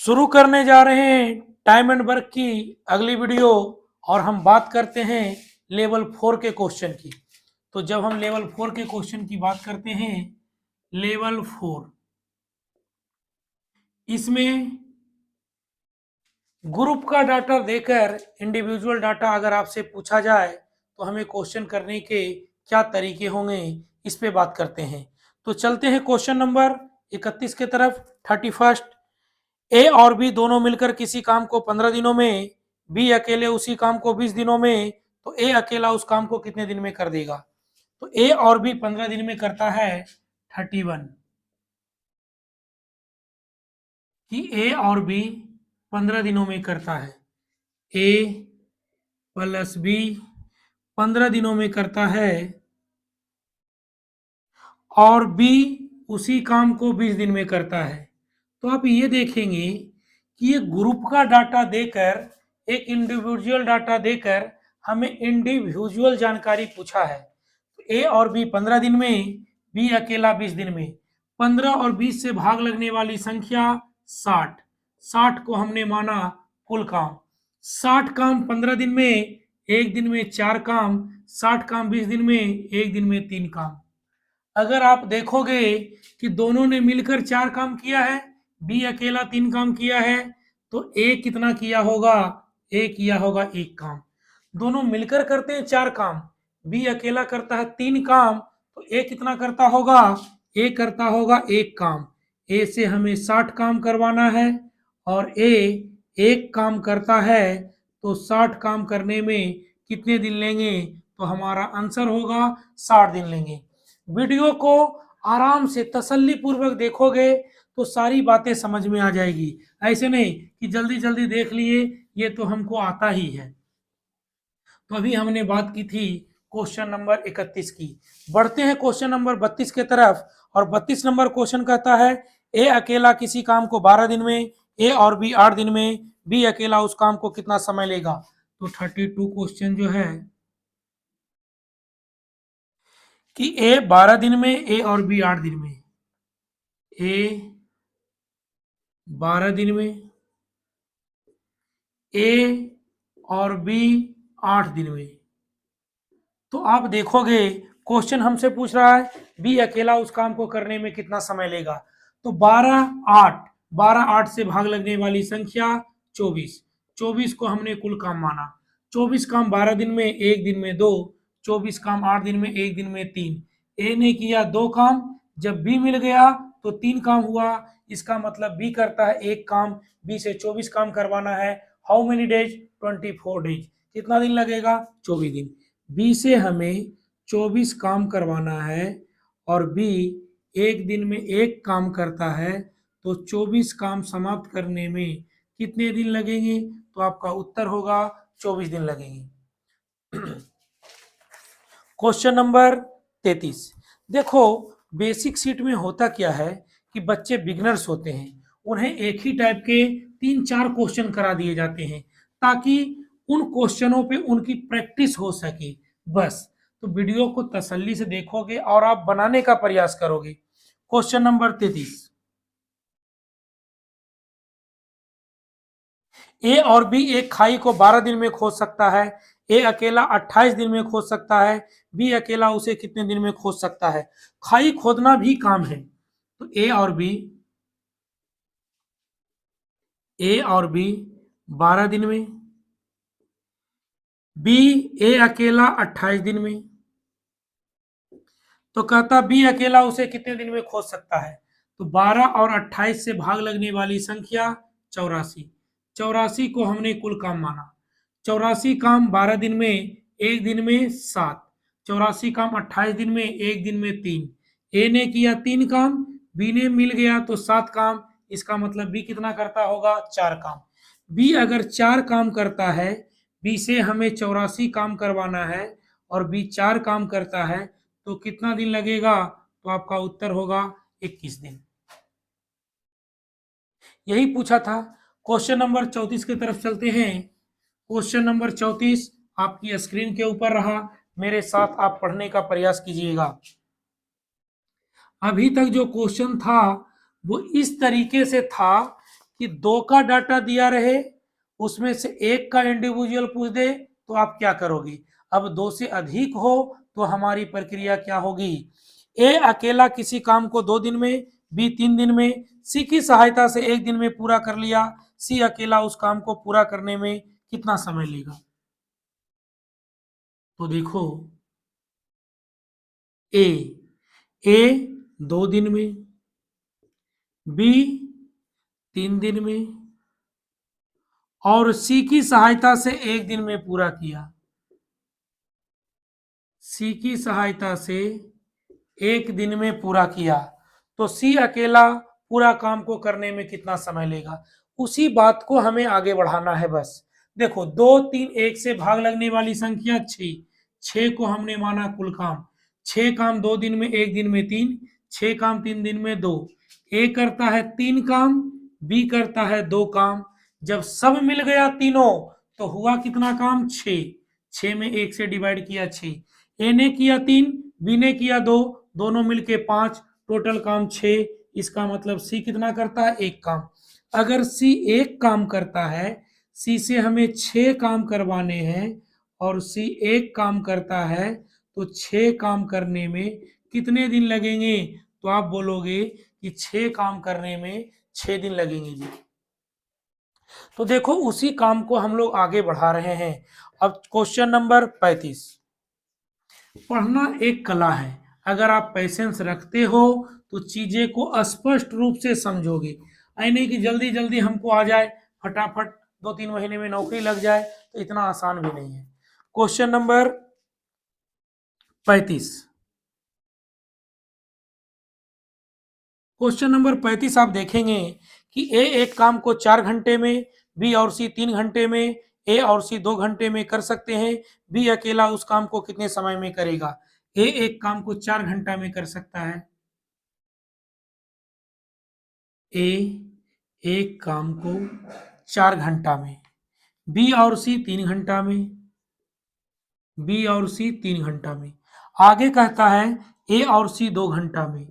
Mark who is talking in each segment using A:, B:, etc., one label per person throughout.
A: शुरू करने जा रहे हैं टाइम एंड वर्क की अगली वीडियो। और हम बात करते हैं लेवल 4 के क्वेश्चन की। तो जब हम लेवल 4 के क्वेश्चन की बात करते हैं, लेवल 4, इसमें ग्रुप का डाटा देकर इंडिविजुअल डाटा अगर आपसे पूछा जाए तो हमें क्वेश्चन करने के क्या तरीके होंगे, इस पे बात करते हैं। तो चलते हैं क्वेश्चन नंबर 31 के तरफ। 31, ए और बी दोनों मिलकर किसी काम को 15 दिनों में, बी अकेले उसी काम को 20 दिनों में, तो ए अकेला उस काम को कितने दिन में कर देगा। तो ए और बी 15 दिन में करता है 31, कि ए और बी 15 दिनों में करता है। ए प्लस बी 15 दिनों में करता है और बी उसी काम को 20 दिन में करता है। तो आप ये देखेंगे कि ये ग्रुप का डाटा देकर, एक इंडिविजुअल डाटा देकर हमें इंडिविजुअल जानकारी पूछा है। ए और बी 15 दिन में, बी अकेला 20 दिन में। 15 और 20 से भाग लगने वाली संख्या 60। 60 को हमने माना कुल काम। 60 काम 15 दिन में, एक दिन में 4 काम। 60 काम 20 दिन में, एक दिन में 3 काम। अगर आप देखोगे कि दोनों ने मिलकर 4 काम किया है, बी अकेला 3 काम किया है, तो ए कितना किया होगा? ए किया होगा 1 काम। दोनों मिलकर करते हैं 4 काम, बी अकेला करता है 3 काम, तो ए कितना करता होगा? ए करता होगा 1 काम। ए से हमें 60 काम करवाना है और ए 1 काम करता है, तो 60 काम करने में कितने दिन लेंगे? तो हमारा आंसर होगा 60 दिन लेंगे। वीडियो को आराम से तसल्ली पूर्वक देखोगे तो सारी बातें समझ में आ जाएगी। ऐसे नहीं कि जल्दी जल्दी देख लिए, ये तो हमको आता ही है। तो अभी हमने बात की थी क्वेश्चन नंबर 31 की। बढ़ते हैं क्वेश्चन नंबर 32 के तरफ। और 32 नंबर क्वेश्चन कहता है, ए अकेला किसी काम को 12 दिन में, ए और बी 8 दिन में, बी अकेला उस काम को कितना समय लेगा। तो 32 क्वेश्चन जो है कि ए 12 दिन में, ए और बी 8 दिन में। ए 12 दिन में, ए और बी 8 दिन में। तो आप देखोगे क्वेश्चन हमसे पूछ रहा है बी अकेला उस काम को करने में कितना समय लेगा। तो 12 8 से भाग लगने वाली संख्या 24। 24 को हमने कुल काम माना। 24 काम 12 दिन में, एक दिन में 2। 24 काम 8 दिन में, एक दिन में 3। ए ने किया 2 काम, जब बी मिल गया तो 3 काम हुआ। इसका मतलब बी करता है 1 काम। बी से 24 काम करवाना है। How many days? 24 डेज। कितना दिन लगेगा? 24 दिन। बी से हमें 24 काम करवाना है और बी एक दिन में 1 काम करता है, तो 24 काम समाप्त करने में कितने दिन लगेंगे? तो आपका उत्तर होगा 24 दिन लगेंगे। Question number 33। देखो, बेसिक सीट में होता क्या है कि बच्चे बिगनर्स होते हैं, उन्हें एक ही टाइप के 3-4 क्वेश्चन करा दिए जाते हैं ताकि उन क्वेश्चनों पे उनकी प्रैक्टिस हो सके, बस। तो वीडियो को तसल्ली से देखोगे और आप बनाने का प्रयास करोगे। क्वेश्चन नंबर 33, ए और बी एक खाई को 12 दिन में खोद सकता है। ए अकेला 28 दिन में खोद सकता है। बी अकेला उसे कितने दिन में खोद सकता है। खाई खोदना भी काम है। तो ए और बी 12 दिन में, बी ए अकेला 28 दिन में। तो कहता बी अकेला उसे कितने दिन में खोद सकता है। तो 12 और 28 से भाग लगने वाली संख्या 84। 84 को हमने कुल काम माना। 84 काम 12 दिन में, एक दिन में 7। 84 काम 28 दिन में, एक दिन में 3। ए ने किया 3 काम, बी ने मिल गया तो 7 काम। इसका मतलब बी कितना करता होगा? 4 काम। बी अगर 4 काम करता है, बी से हमें 84 काम करवाना है और बी 4 काम करता है, तो कितना दिन लगेगा? तो आपका उत्तर होगा 21 दिन। यही पूछा था। क्वेश्चन नंबर 34 की तरफ चलते हैं। क्वेश्चन नंबर 34 आपकी स्क्रीन के ऊपर रहा, मेरे साथ आप पढ़ने का प्रयास कीजिएगा। अभी तक जो क्वेश्चन था वो इस तरीके से था कि 2 का डाटा दिया रहे, उसमें से 1 का इंडिविजुअल पूछ दे तो आप क्या करोगे? अब 2 से अधिक हो तो हमारी प्रक्रिया क्या होगी? ए अकेला किसी काम को 2 दिन में, बी 3 दिन में, सी की सहायता से 1 दिन में पूरा कर लिया, सी अकेला उस काम को पूरा करने में कितना समय लेगा? तो देखो, ए 2 दिन में, बी 3 दिन में और सी की सहायता से 1 दिन में पूरा किया। सी की सहायता से 1 दिन में पूरा किया तो सी अकेला पूरा काम को करने में कितना समय लेगा? उसी बात को हमें आगे बढ़ाना है बस। देखो 2 3 1 से भाग लगने वाली संख्या 6 को हमने माना कुल काम। 6 काम 2 दिन में, 1 दिन में 3, 6 काम 3 दिन में 2। ए करता है 3 काम, बी करता है 2 काम। जब सब मिल गया तीनों तो हुआ कितना काम? 6 में 1 से डिवाइड किया 6। ए ने किया 3, बी ने किया 2, दोनों मिलके 5, टोटल काम 6। इसका मतलब सी कितना करता है? 1 काम। अगर सी 1 काम करता है, सी से हमें 6 काम करवाने हैं और सी 1 काम करता है तो 6 काम करने में कितने दिन लगेंगे? तो आप बोलोगे कि 6 काम करने में 6 दिन लगेंगे जी। तो देखो उसी काम को हम लोग आगे बढ़ा रहे हैं। अब क्वेश्चन नंबर 35। पढ़ना एक कला है, अगर आप पैसेंस रखते हो तो चीजें को स्पष्ट रूप से समझोगे। ऐ नहीं कि जल्दी जल्दी हमको आ जाए, फटाफट 2-3 महीने में नौकरी लग जाए, तो इतना आसान भी नहीं है। Question number 35। क्वेश्चन नंबर 35 आप देखेंगे कि ए एक काम को 4 घंटे में, बी और सी 3 घंटे में, ए और सी 2 घंटे में कर सकते हैं, बी अकेला उस काम को कितने समय में करेगा? ए एक काम को 4 घंटा में कर सकता है, ए एक काम को 4 घंटा में, बी और सी 3 घंटा में, बी और सी 3 घंटा में। आगे कहता है ए और सी 2 घंटा में,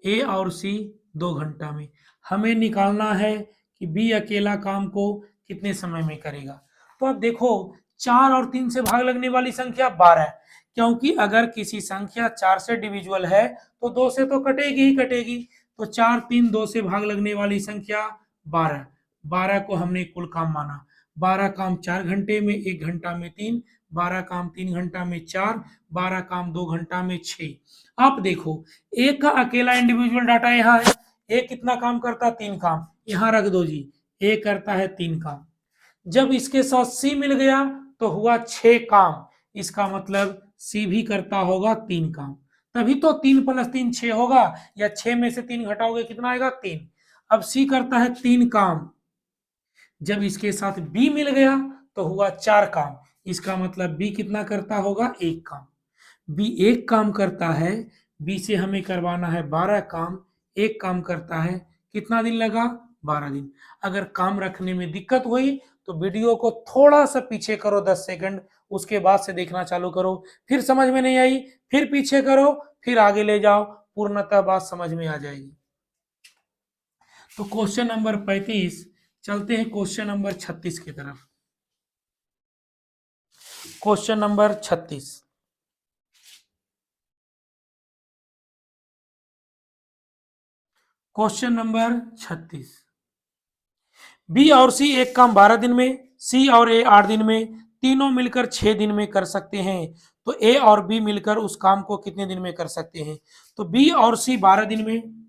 A: ए और सी 2 घंटा में। हमें निकालना है कि बी अकेला काम को कितने समय में करेगा। तो अब देखो 4 और 3 से भाग लगने वाली संख्या 12, क्योंकि अगर किसी संख्या 4 से डिविजुअल है तो 2 से तो कटेगी ही कटेगी। तो 4 3 2 से भाग लगने वाली संख्या 12। 12 को हमने कुल काम माना। 12 काम 4 घंटे में, 1 घंटा में 3, 12 काम 3 घंटा में 4, 12 काम 2 घंटा में 6। आप देखो ए का अकेला इंडिविजुअल डाटा यहाँ है, ए कितना काम करता? 3 काम। यहाँ रख दो जी, ए करता है 3 काम। जब इसके साथ सी मिल गया तो हुआ 6 काम। इसका मतलब सी भी करता होगा 3 काम, तभी तो 3 + 3 6 होगा, या 6 में से 3 घटाओगे कितना आएगा? 3। अब सी करता है 3 काम, जब इसके साथ बी मिल गया तो हुआ 4 काम। इसका मतलब बी कितना करता होगा? 1 काम। बी 1 काम करता है, बी से हमें करवाना है 12 काम, 1 काम करता है, कितना दिन लगा? 12 दिन। अगर काम रखने में दिक्कत हुई तो वीडियो को थोड़ा सा पीछे करो 10 सेकंड, उसके बाद से देखना चालू करो। फिर समझ में नहीं आई, फिर पीछे करो, फिर आगे ले जाओ, पूर्णतः बात समझ में आ जाएगी। तो क्वेश्चन नंबर 35, चलते हैं क्वेश्चन नंबर 36 की तरफ। Question number 36। Question number 36। B और सी एक काम 12 दिन में, सी और ए 8 दिन में, तीनों मिलकर 6 दिन में कर सकते हैं। तो ए और बी मिलकर उस काम को कितने दिन में कर सकते हैं? तो बी और सी 12 दिन में,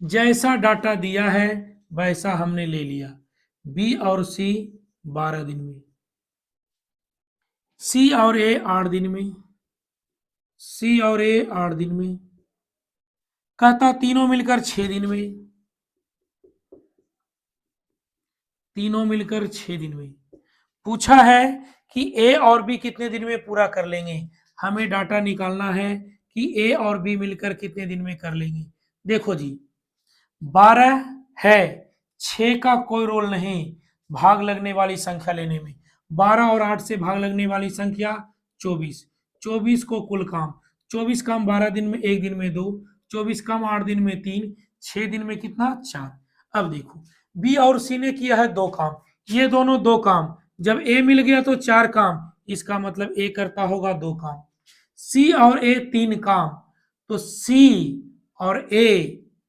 A: जैसा डाटा दिया है वैसा हमने ले लिया। बी और सी 12 दिन में, सी और ए 8 दिन में, सी और ए 8 दिन में, कहता तीनों मिलकर 6 दिन में, तीनों मिलकर 6 दिन में। पूछा है कि ए और बी कितने दिन में पूरा कर लेंगे। हमें डाटा निकालना है कि ए और बी मिलकर कितने दिन में कर लेंगे। देखो जी 12 है, 6 का कोई रोल नहीं भाग लगने वाली संख्या लेने में। 12 और 8 से भाग लगने वाली संख्या 24। 24 को कुल काम, 24 काम 12 दिन में, 1 दिन में 2, 24 काम 8 दिन में 3, 6 दिन में कितना 4। अब देखो बी और सी ने किया है 2 काम, ये दोनों 2 काम, जब ए मिल गया तो 4 काम, इसका मतलब ए करता होगा 2 काम। सी और ए 3 काम, तो सी और ए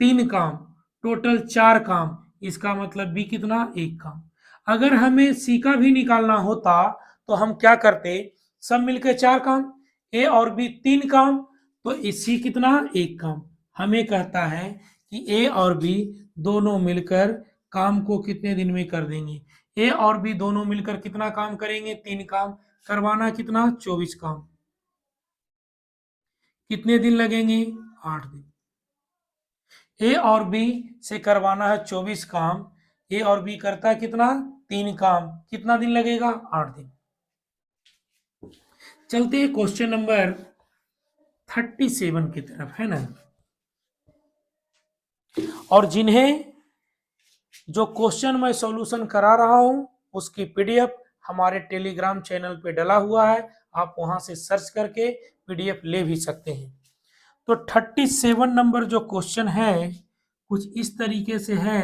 A: 3 काम, टोटल 4 काम, इसका मतलब बी कितना 1 काम। अगर हमें सी का भी निकालना होता तो हम क्या करते, सब मिलकर 4 काम, ए और बी 3 काम, तो इसी कितना 1 काम। हमें कहता है कि ए और बी दोनों मिलकर काम को कितने दिन में कर देंगे। ए और बी दोनों मिलकर कितना काम करेंगे, 3 काम, करवाना कितना 24 काम। कितने दिन लगेंगे, 8 दिन। ए और बी से करवाना है 24 काम, ए और बी करता है कितना 3 काम, कितना दिन लगेगा 8 दिन। चलते हैं क्वेश्चन नंबर 37 की तरफ, है ना। और जिन्हें जो क्वेश्चन मैं सॉल्यूशन करा रहा हूं उसकी पीडीएफ हमारे टेलीग्राम चैनल पे डला हुआ है, आप वहां से सर्च करके पीडीएफ ले भी सकते हैं। तो 37 नंबर जो क्वेश्चन है कुछ इस तरीके से है।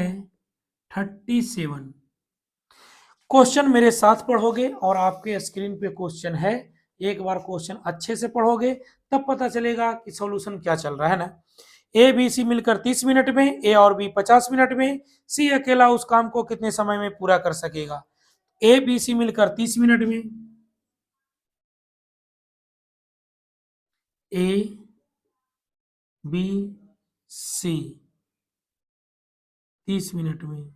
A: 37 क्वेश्चन मेरे साथ पढ़ोगे और आपके स्क्रीन पे क्वेश्चन है, एक बार क्वेश्चन अच्छे से पढ़ोगे तब पता चलेगा कि सॉल्यूशन क्या चल रहा है ना। ए बी सी मिलकर 30 मिनट में, ए और बी 50 मिनट में, सी अकेला उस काम को कितने समय में पूरा कर सकेगा। ए बी सी मिलकर 30 मिनट में, ए बी सी 30 मिनट में,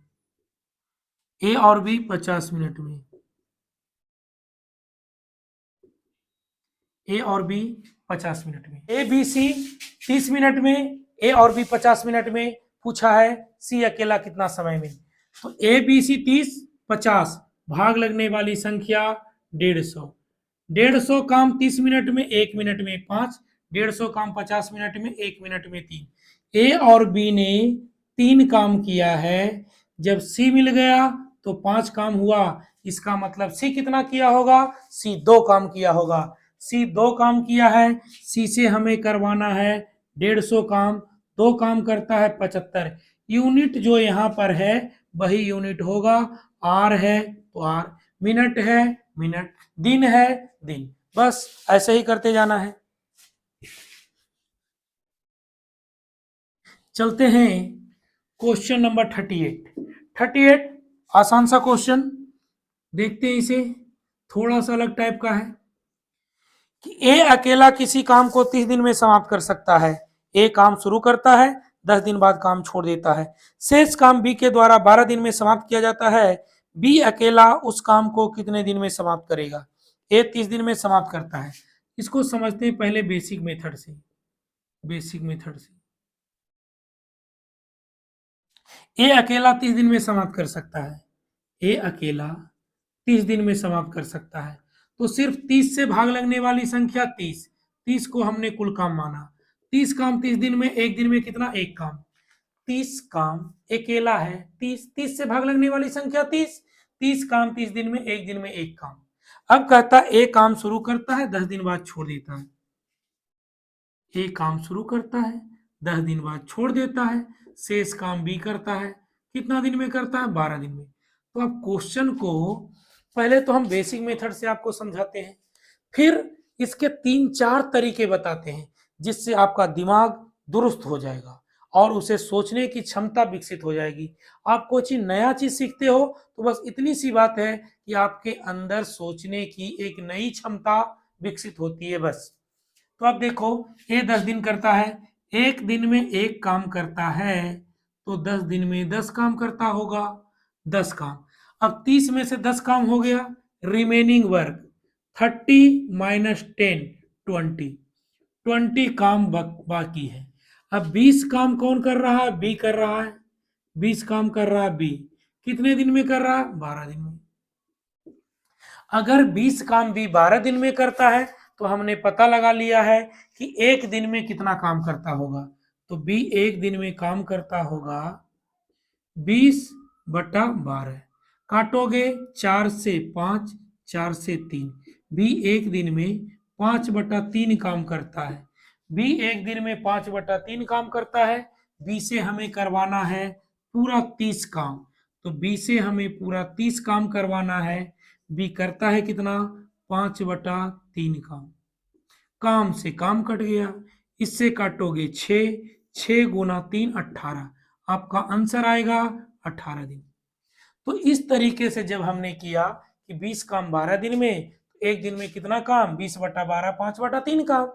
A: ए और बी 50 मिनट में, ए और बी 50 मिनट में, ए बी सी 30 मिनट में, ए और बी 50 मिनट में, पूछा है सी अकेला कितना समय में। तो ए बी सी 30 50, भाग लगने वाली संख्या 150, 150 काम 30 मिनट में, 1 मिनट में 5, 150 काम 50 मिनट में, 1 मिनट में 3। ए और बी ने 3 काम किया है, जब सी मिल गया तो 5 काम हुआ, इसका मतलब सी कितना किया होगा, सी 2 काम किया होगा। सी 2 काम किया है, सी से हमें करवाना है 150 काम, 2 काम करता है 75। यूनिट जो यहाँ पर है वही यूनिट होगा, आर है तो आर, मिनट है मिनट, दिन है दिन, बस ऐसे ही करते जाना है। चलते हैं क्वेश्चन नंबर 38 आसान सा क्वेश्चन, देखते हैं इसे, थोड़ा सा अलग टाइप का है कि ए अकेला किसी काम को 30 दिन में समाप्त कर सकता है। ए काम शुरू करता है, 10 दिन बाद काम छोड़ देता है। शेष काम बी के द्वारा 12 दिन में समाप्त किया जाता है। बी अकेला उस काम को कितने दिन में समाप्त करेगा। ए 30 दिन में समाप्त करता है। इसको समझते हैं पहले बेसिक मेथड से। ए अकेला 30 दिन में समाप्त कर सकता है। ए अकेला 30 दिन में समाप्त कर सकता है, तो सिर्फ 30 से भाग लगने वाली संख्या 30 को हमने कुल काम माना। 30 काम 30 दिन में, एक दिन में कितना, 1 काम। 30 काम अकेला है, 30 से भाग लगने वाली संख्या 30 काम 30 दिन में, एक दिन में 1 काम। अब कहता है एक काम शुरू करता है, 10 दिन बाद छोड़ देता है। एक काम शुरू करता है, 10 दिन बाद छोड़ देता है। शेष काम बी करता है, कितना दिन में करता है, 12 दिन में। तो अब क्वेश्चन को पहले तो हम बेसिक मेथड से आपको समझाते हैं, फिर इसके 3-4 तरीके बताते हैं जिससे आपका दिमाग दुरुस्त हो जाएगा और उसे सोचने की क्षमता विकसित हो जाएगी। आप कोई चीज नया चीज सीखते हो तो बस इतनी सी बात है कि आपके अंदर सोचने की एक नई क्षमता विकसित होती है बस। तो आप देखो, ए 10 दिन करता है, एक दिन में 1 काम करता है, तो 10 दिन में 10 काम करता होगा, 10 काम। अब 30 में से 10 काम हो गया, रिमेनिंग वर्क 30 माइनस 10 20 काम बाकी है। अब 20 काम कौन कर रहा है, बी कर रहा है। 20 काम कर रहा है बी, कितने दिन में कर रहा है, 12 दिन में। अगर 20 काम बी 12 दिन में करता है तो हमने पता लगा लिया है कि एक दिन में कितना काम करता होगा। तो बी एक दिन में काम करता होगा 20/12, काटोगे 4 से 5, 4 से 3, बी एक दिन में 5/3 काम करता है। बी एक दिन में 5/3 काम करता है, बी से हमें करवाना है पूरा 30 काम, तो बी से हमें पूरा 30 काम करवाना है। बी करता है कितना, 5/3 काम। काम से काम कट गया, इससे काटोगे 6, 6 × 3 18, आपका आंसर आएगा 18 दिन। तो इस तरीके से जब हमने किया कि 20 काम 12 दिन में, तो एक दिन में कितना काम, 20/12, 5/3 काम।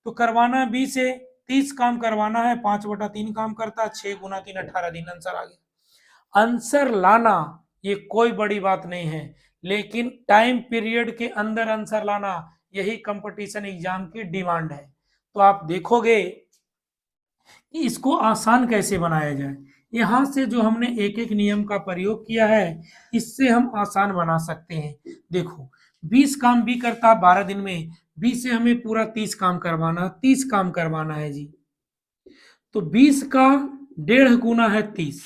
A: तो करवाना है 20 से 30 काम करवाना है, 5/3 काम करता है, 6 × 3 18 दिन, आंसर आ गया। आंसर लाना ये कोई बड़ी बात नहीं है, लेकिन टाइम पीरियड के अंदर आंसर लाना, यही कंपटीशन एग्जाम की डिमांड है। तो आप देखोगे कि इसको आसान कैसे बनाया जाए। यहां से जो हमने एक एक नियम का प्रयोग किया है, इससे हम आसान बना सकते हैं। देखो 20 काम भी करता 12 दिन में, 20 से हमें पूरा 30 काम करवाना, 30 काम करवाना है जी। तो 20 का 1.5 गुना है 30,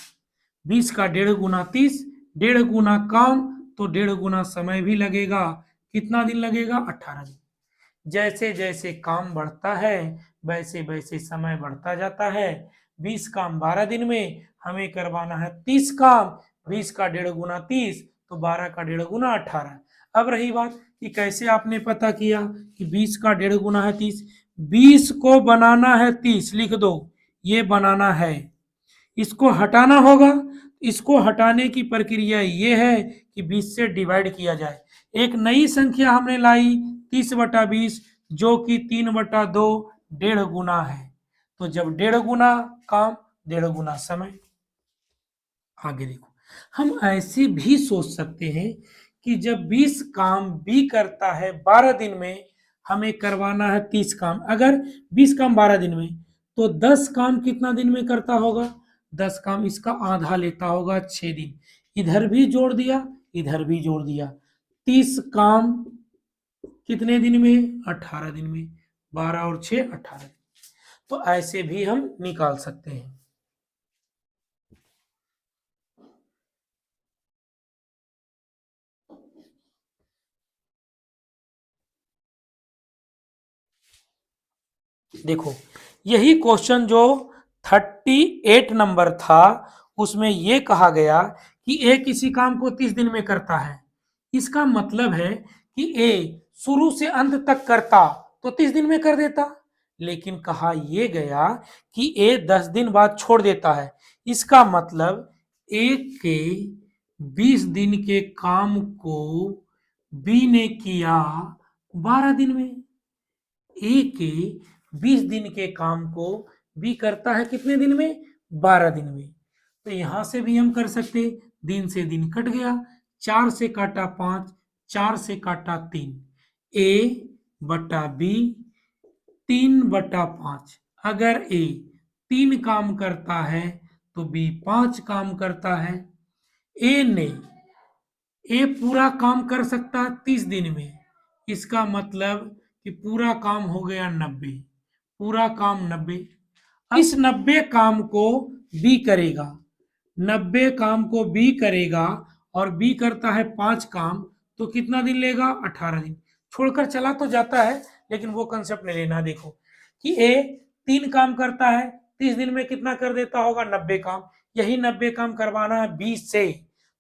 A: 20 का 1.5 गुना 30, 1.5 गुना काम, तो 1.5 गुना समय भी लगेगा। कितना दिन लगेगा, 18 दिन। जैसे जैसे काम बढ़ता है वैसे वैसे समय बढ़ता जाता है। 20 काम 12 दिन में, हमें करवाना है 30 काम, 20 का 1.5 गुना 30, तो 12 का 1.5 गुना 18। अब रही बात कि कैसे आपने पता किया कि 20 का 1.5 गुना है 30, 20 को बनाना है 30, लिख दो, ये बनाना है, इसको हटाना होगा। इसको हटाने की प्रक्रिया ये है कि 20 से डिवाइड किया जाए। एक नई संख्या हमने लाई 30/20, जो कि 3/2, 1.5 गुना है। तो जब 1.5 गुना काम, 1.5 गुना समय। आगे देखो, हम ऐसे भी सोच सकते हैं कि जब 20 काम बी करता है 12 दिन में, हमें करवाना है 30 काम। अगर 20 काम 12 दिन में, तो 10 काम कितना दिन में करता होगा, 10 काम इसका आधा लेता होगा, 6 दिन। इधर भी जोड़ दिया, इधर भी जोड़ दिया, 30 काम कितने दिन में, 18 दिन में। 12 और 6 18 दिन। तो ऐसे भी हम निकाल सकते हैं। देखो यही क्वेश्चन जो 38 नंबर था, उसमें यह कहा गया कि ए किसी काम को 30 दिन में करता है। इसका मतलब है कि ए शुरू से अंत तक करता तो 30 दिन में कर देता, लेकिन कहा यह गया कि ए 10 दिन बाद छोड़ देता है। इसका मतलब ए के 20 दिन के काम को बी ने किया 12 दिन में। ए के 20 दिन के काम को बी करता है कितने दिन में, 12 दिन में। तो यहां से भी हम कर सकते, दिन से दिन कट गया, 4 से काटा 5, 4 से काटा 3, A/B 3/5। अगर ए 3 काम करता है तो बी 5 काम करता है। ए पूरा काम कर सकता है 30 दिन में, इसका मतलब कि पूरा काम हो गया 90, पूरा काम 90। इस 90 काम को बी करेगा, 90 काम को बी करेगा, और बी करता है 5 काम, तो कितना दिन लेगा, 18 दिन। छोड़कर चला तो जाता है, लेकिन वो कंसेप्ट नहीं लेना। देखो कि ए 3 काम करता है 30 दिन में, कितना कर देता होगा, 90 काम। यही 90 काम करवाना है बी से,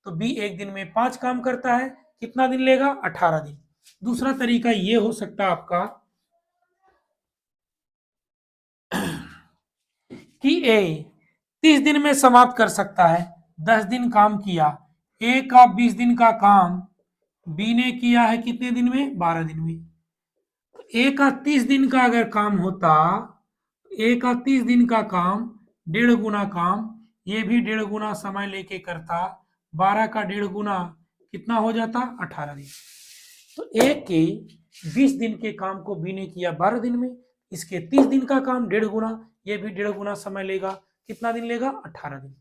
A: तो बी एक दिन में 5 काम करता है, कितना दिन लेगा, 18 दिन। दूसरा तरीका ये हो सकता है आपका कि ए 30 दिन में समाप्त कर सकता है, 10 दिन काम किया। ए का 20 दिन का काम बी ने किया है कितने दिन में, 12 दिन में। ए का 30 दिन का अगर काम होता, ए का 30 दिन का काम 1.5 गुना काम, ये भी 1.5 गुना समय लेके करता, 12 का 1.5 गुना कितना हो जाता, 18 दिन। तो ए के 20 दिन के काम को बी ने किया 12 दिन में, इसके 30 दिन का काम 1.5 गुना, ये भी 1.5 गुना समय लेगा, कितना दिन लेगा, 18 दिन।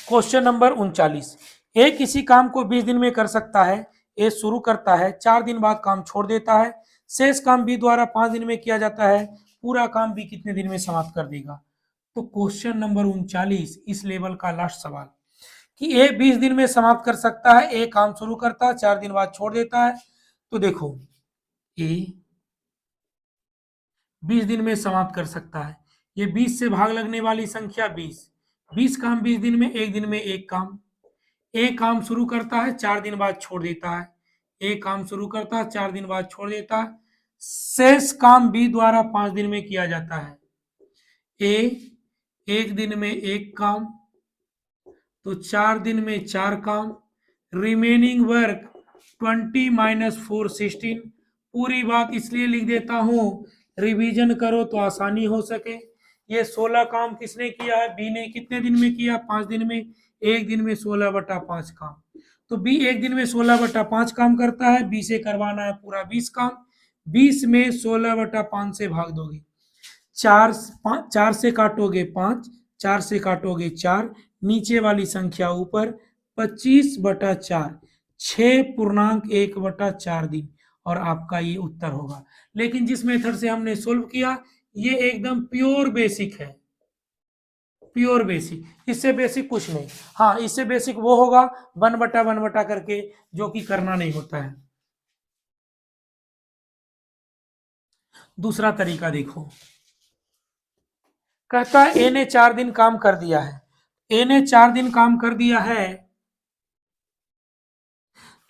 A: क्वेश्चन नंबर 39, ए किसी काम को 20 दिन में कर सकता है। ए शुरू करता है, 4 दिन बाद काम छोड़ देता है, शेष काम बी द्वारा 5 दिन में किया जाता है, पूरा काम बी कितने दिन में समाप्त कर देगा। तो क्वेश्चन नंबर 39 इस लेवल का लास्ट सवाल कि ए 20 दिन में समाप्त कर सकता है। ए काम शुरू करता है, 4 दिन बाद छोड़ देता है। तो देखो ए 20 दिन में समाप्त कर सकता है। ये 20 से भाग लगने वाली संख्या 20 काम 20 दिन में, एक दिन में एक काम। एक काम शुरू करता है, 4 दिन बाद छोड़ देता है। एक काम शुरू करता है, 4 दिन बाद छोड़ देता है। शेष काम बी द्वारा 5 दिन में किया जाता है। ए एक दिन में एक काम, तो 4 दिन में 4 काम। Remaining work 20 - 4 16। पूरी बात इसलिए लिख देता हूं, रिवीजन करो तो आसानी हो सके। ये 16 काम किसने किया है? बी ने। कितने दिन में किया? 5 दिन में। एक दिन में 16/5 काम। तो बी एक दिन में 16/5 काम करता है। बी से करवाना है पूरा 20 काम। 20 में 16/5 से भाग दोगे, 4 से काटोगे 5, 4 से काटोगे 4, नीचे वाली संख्या ऊपर, 25/4, 6.1/4 दिन, और आपका ये उत्तर होगा। लेकिन जिस मेथड से हमने सोल्व किया, ये एकदम प्योर बेसिक है, प्योर बेसिक। इससे बेसिक कुछ नहीं। हाँ, इससे बेसिक वो होगा 1/1 करके, जो कि करना नहीं होता है। दूसरा तरीका देखो, कहता है ए ने 4 दिन काम कर दिया है। ए ने 4 दिन काम कर दिया है।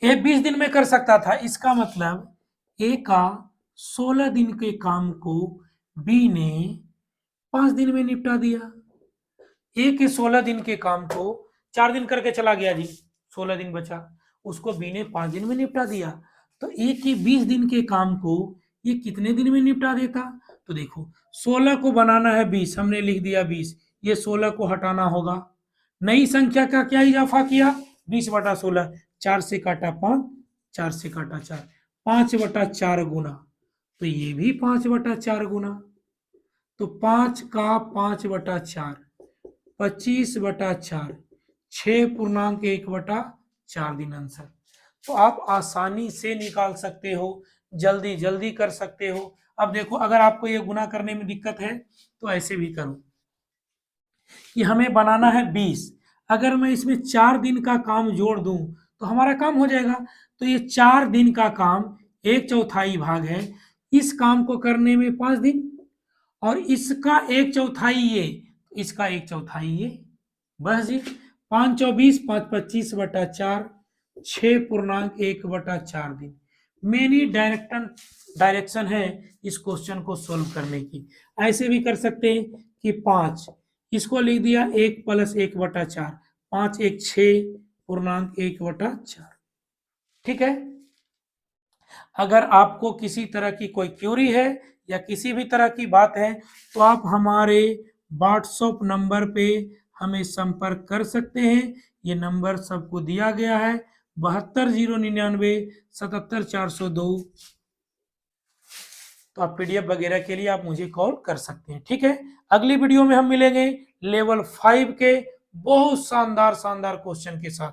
A: ए 20 दिन में कर सकता था, इसका मतलब ए का 16 दिन के काम को बी ने 5 दिन में निपटा दिया। ए के 16 दिन के काम को 4 दिन करके चला गया जी, 16 दिन बचा, उसको बी ने 5 दिन में निपटा दिया। तो ए के 20 दिन के काम को ये कितने दिन में निपटा देता? तो देखो, 16 को बनाना है 20, हमने लिख दिया 20, ये 16 को हटाना होगा। नई संख्या का क्या इजाफा किया? 20/16, 4 से काटा 5, 4 से काटा 4, 5/4 गुना, तो ये भी 5/4 गुना, तो 5 का 5/4, 25/4, 6.1/4 दिन आंसर। तो आप आसानी से निकाल सकते हो, जल्दी जल्दी कर सकते हो। अब देखो, अगर आपको ये गुना करने में दिक्कत है तो ऐसे भी करो कि हमें बनाना है 20, अगर मैं इसमें 4 दिन का काम जोड़ दूं तो हमारा काम हो जाएगा। तो ये 4 दिन का काम 1/4 भाग है, इस काम को करने में 5 दिन, और इसका 1/4 ये, इसका 1/4 ये, बस जी। 5 24, 5 25/4, 6.1/4 दिन। मेनी डायरेक्शन है इस क्वेश्चन को सोल्व करने की। ऐसे भी कर सकते हैं कि 5, इसको लिख दिया 1 + 1/4, 5 1 6.1/4। ठीक है। अगर आपको किसी तरह की कोई क्यूरी है या किसी भी तरह की बात है तो आप हमारे व्हाट्सएप नंबर पे हमें संपर्क कर सकते हैं। ये नंबर सबको दिया गया है, 72 099 77 402। तो आप पीडीएफ वगैरह के लिए आप मुझे कॉल कर सकते हैं। ठीक है, अगली वीडियो में हम मिलेंगे लेवल 5 के बहुत शानदार क्वेश्चन के साथ।